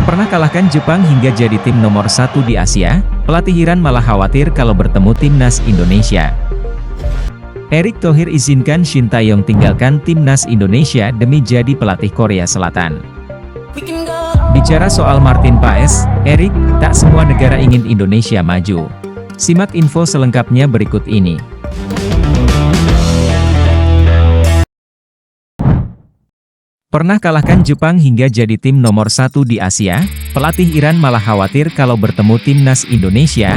Pernah kalahkan Jepang hingga jadi tim nomor 1 di Asia, pelatih Iran malah khawatir kalau bertemu timnas Indonesia. Erick Thohir izinkan Shin Tae-yong tinggalkan timnas Indonesia demi jadi pelatih Korea Selatan. Bicara soal Martin Paes, Erick, tak semua negara ingin Indonesia maju. Simak info selengkapnya berikut ini. Pernah kalahkan Jepang hingga jadi tim nomor 1 di Asia, pelatih Iran malah khawatir kalau bertemu timnas Indonesia.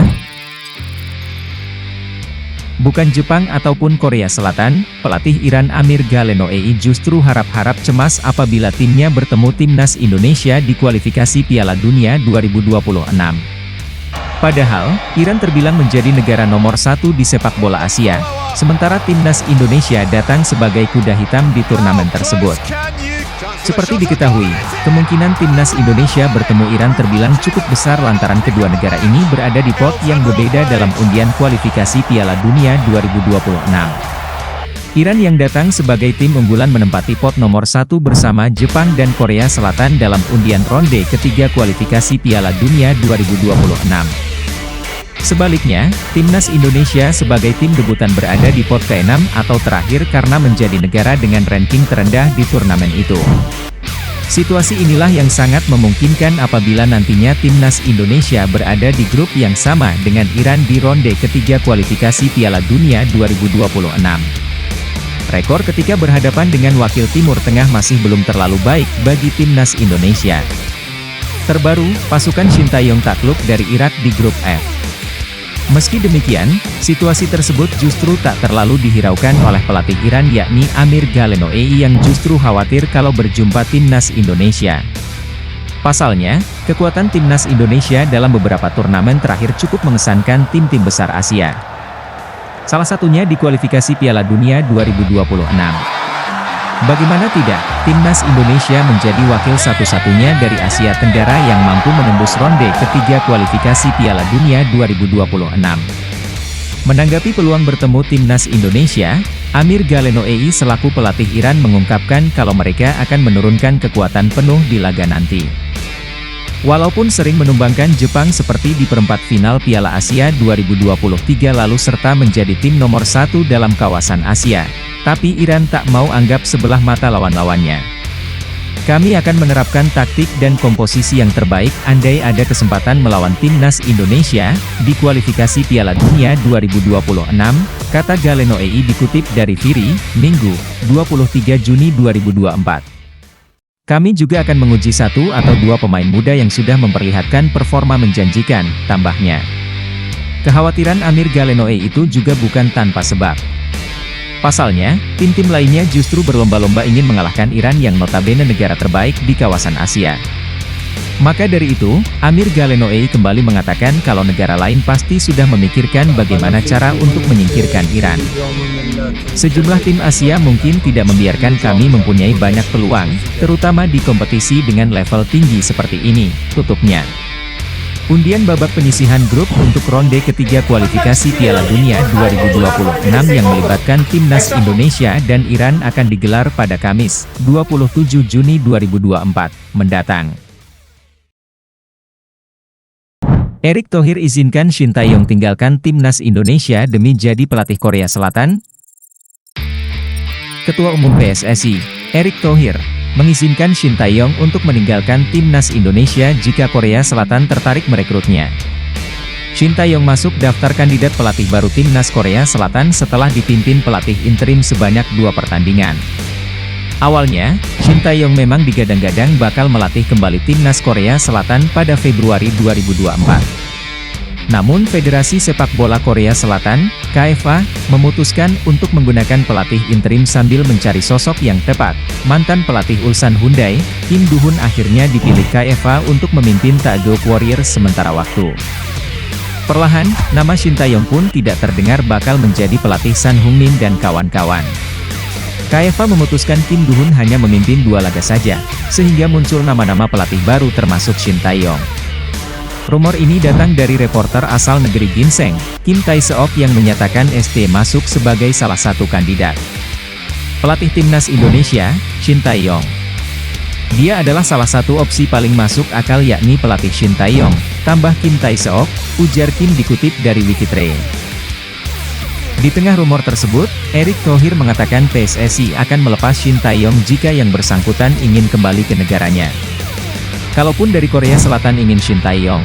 Bukan Jepang ataupun Korea Selatan, pelatih Iran Amir Galenoei justru harap-harap cemas apabila timnya bertemu timnas Indonesia di kualifikasi Piala Dunia 2026. Padahal, Iran terbilang menjadi negara nomor 1 di sepak bola Asia, sementara timnas Indonesia datang sebagai kuda hitam di turnamen tersebut. Seperti diketahui, kemungkinan timnas Indonesia bertemu Iran terbilang cukup besar lantaran kedua negara ini berada di pot yang berbeda dalam undian kualifikasi Piala Dunia 2026. Iran yang datang sebagai tim unggulan menempati pot nomor 1 bersama Jepang dan Korea Selatan dalam undian ronde ketiga kualifikasi Piala Dunia 2026. Sebaliknya, timnas Indonesia sebagai tim debutan berada di pot ke-6 atau terakhir karena menjadi negara dengan ranking terendah di turnamen itu. Situasi inilah yang sangat memungkinkan apabila nantinya timnas Indonesia berada di grup yang sama dengan Iran di ronde ketiga kualifikasi Piala Dunia 2026. Rekor ketika berhadapan dengan wakil Timur Tengah masih belum terlalu baik bagi timnas Indonesia. Terbaru, pasukan Shin Tae-yong takluk dari Irak di grup F. Meski demikian, situasi tersebut justru tak terlalu dihiraukan oleh pelatih Iran yakni Amir Galenoei yang justru khawatir kalau berjumpa timnas Indonesia. Pasalnya, kekuatan timnas Indonesia dalam beberapa turnamen terakhir cukup mengesankan tim-tim besar Asia. Salah satunya di kualifikasi Piala Dunia 2026. Bagaimana tidak, timnas Indonesia menjadi wakil satu-satunya dari Asia Tenggara yang mampu menembus ronde ketiga kualifikasi Piala Dunia 2026. Menanggapi peluang bertemu timnas Indonesia, Amir Galenoei selaku pelatih Iran mengungkapkan kalau mereka akan menurunkan kekuatan penuh di laga nanti. Walaupun sering menumbangkan Jepang seperti di perempat final Piala Asia 2023 lalu serta menjadi tim nomor 1 dalam kawasan Asia, tapi Iran tak mau anggap sebelah mata lawan-lawannya. Kami akan menerapkan taktik dan komposisi yang terbaik andai ada kesempatan melawan timnas Indonesia di kualifikasi Piala Dunia 2026, kata Galenoei dikutip dari Viri, Minggu, 23 Juni 2024. Kami juga akan menguji 1 atau 2 pemain muda yang sudah memperlihatkan performa menjanjikan, tambahnya. Kekhawatiran Amir Galenoei itu juga bukan tanpa sebab. Pasalnya, tim-tim lainnya justru berlomba-lomba ingin mengalahkan Iran yang notabene negara terbaik di kawasan Asia. Maka dari itu, Amir Galenoei kembali mengatakan kalau negara lain pasti sudah memikirkan bagaimana cara untuk menyingkirkan Iran. Sejumlah tim Asia mungkin tidak membiarkan kami mempunyai banyak peluang, terutama di kompetisi dengan level tinggi seperti ini, tutupnya. Undian babak penyisihan grup untuk ronde ketiga kualifikasi Piala Dunia 2026 yang melibatkan timnas Indonesia dan Iran akan digelar pada Kamis, 27 Juni 2024, mendatang. Erick Thohir izinkan Shin Tae-yong tinggalkan timnas Indonesia demi jadi pelatih Korea Selatan. Ketua Umum PSSI, Erick Thohir, mengizinkan Shin Tae-yong untuk meninggalkan timnas Indonesia jika Korea Selatan tertarik merekrutnya. Shin Tae-yong masuk daftar kandidat pelatih baru timnas Korea Selatan setelah dipimpin pelatih interim sebanyak 2 pertandingan. Awalnya, Shin Tae-yong memang digadang-gadang bakal melatih kembali timnas Korea Selatan pada Februari 2024. Namun Federasi Sepak Bola Korea Selatan, KFA, memutuskan untuk menggunakan pelatih interim sambil mencari sosok yang tepat. Mantan pelatih Ulsan Hyundai, Kim Do-hun akhirnya dipilih KFA untuk memimpin Daegu Warriors sementara waktu. Perlahan, nama Shin Tae-yong pun tidak terdengar bakal menjadi pelatih San Heung-min dan kawan-kawan. KFA memutuskan Kim Do-hun hanya memimpin 2 laga saja, sehingga muncul nama-nama pelatih baru termasuk Shin Tae-yong. Rumor ini datang dari reporter asal negeri Ginseng, Kim Tae-seok yang menyatakan ST masuk sebagai salah satu kandidat. Pelatih timnas Indonesia, Shin Tae-yong. Dia adalah salah satu opsi paling masuk akal yakni pelatih Shin Tae-yong, tambah Kim Tae-seok, ujar Kim dikutip dari Wikitrade. Di tengah rumor tersebut, Erick Thohir mengatakan PSSI akan melepas Shin Tae-yong jika yang bersangkutan ingin kembali ke negaranya. Kalaupun dari Korea Selatan ingin Shin Tae-yong,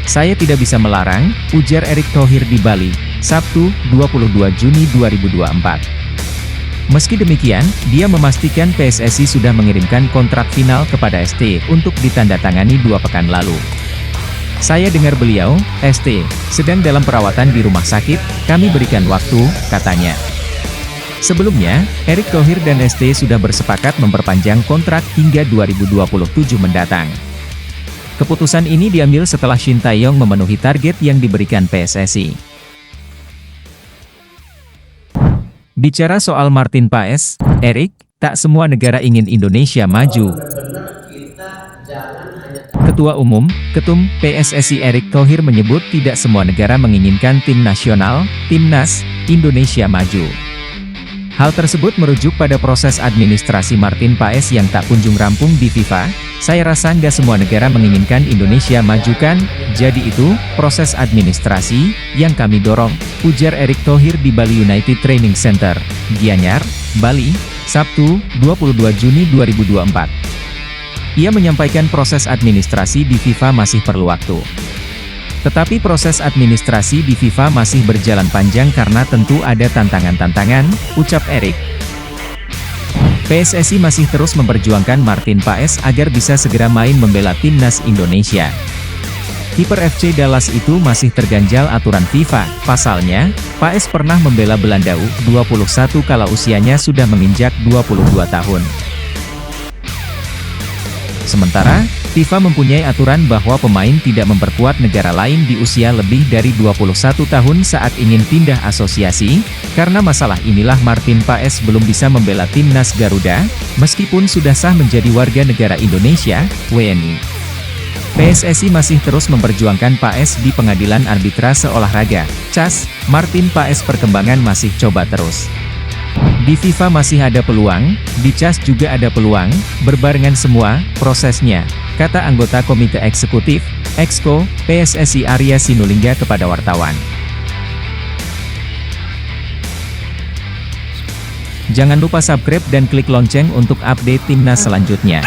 saya tidak bisa melarang, ujar Erick Thohir di Bali, Sabtu, 22 Juni 2024. Meski demikian, dia memastikan PSSI sudah mengirimkan kontrak final kepada ST untuk ditandatangani 2 pekan lalu. Saya dengar beliau, ST, sedang dalam perawatan di rumah sakit, kami berikan waktu, katanya. Sebelumnya, Erick Thohir dan ST sudah bersepakat memperpanjang kontrak hingga 2027 mendatang. Keputusan ini diambil setelah Shin Tae-yong memenuhi target yang diberikan PSSI. Bicara soal Martin Paes, Erick, tak semua negara ingin Indonesia maju. Ketua Umum, Ketum, PSSI Erick Thohir menyebut tidak semua negara menginginkan tim nasional, Timnas, Indonesia maju. Hal tersebut merujuk pada proses administrasi Martin Paes yang tak kunjung rampung di FIFA. Saya rasa nggak semua negara menginginkan Indonesia maju kan, jadi itu, proses administrasi, yang kami dorong, ujar Erick Thohir di Bali United Training Center, Gianyar, Bali, Sabtu, 22 Juni 2024. Ia menyampaikan proses administrasi di FIFA masih perlu waktu. Tetapi proses administrasi di FIFA masih berjalan panjang karena tentu ada tantangan-tantangan, ucap Erick. PSSI masih terus memperjuangkan Martin Paes agar bisa segera main membela timnas Indonesia. Kiper FC Dallas itu masih terganjal aturan FIFA, pasalnya, Paes pernah membela Belanda U21 kala usianya sudah menginjak 22 tahun. Sementara, FIFA mempunyai aturan bahwa pemain tidak memperkuat negara lain di usia lebih dari 21 tahun saat ingin pindah asosiasi. Karena masalah inilah Martin Paes belum bisa membela timnas Garuda, meskipun sudah sah menjadi warga negara Indonesia, WNI. PSSI masih terus memperjuangkan Paes di Pengadilan Arbitrase Olahraga, CAS. Martin Paes perkembangan masih coba terus. Di FIFA masih ada peluang, di CAS juga ada peluang, berbarengan semua, prosesnya, kata anggota Komite Eksekutif, Exco, PSSI Arya Sinulinga kepada wartawan. Jangan lupa subscribe dan klik lonceng untuk update timnas selanjutnya.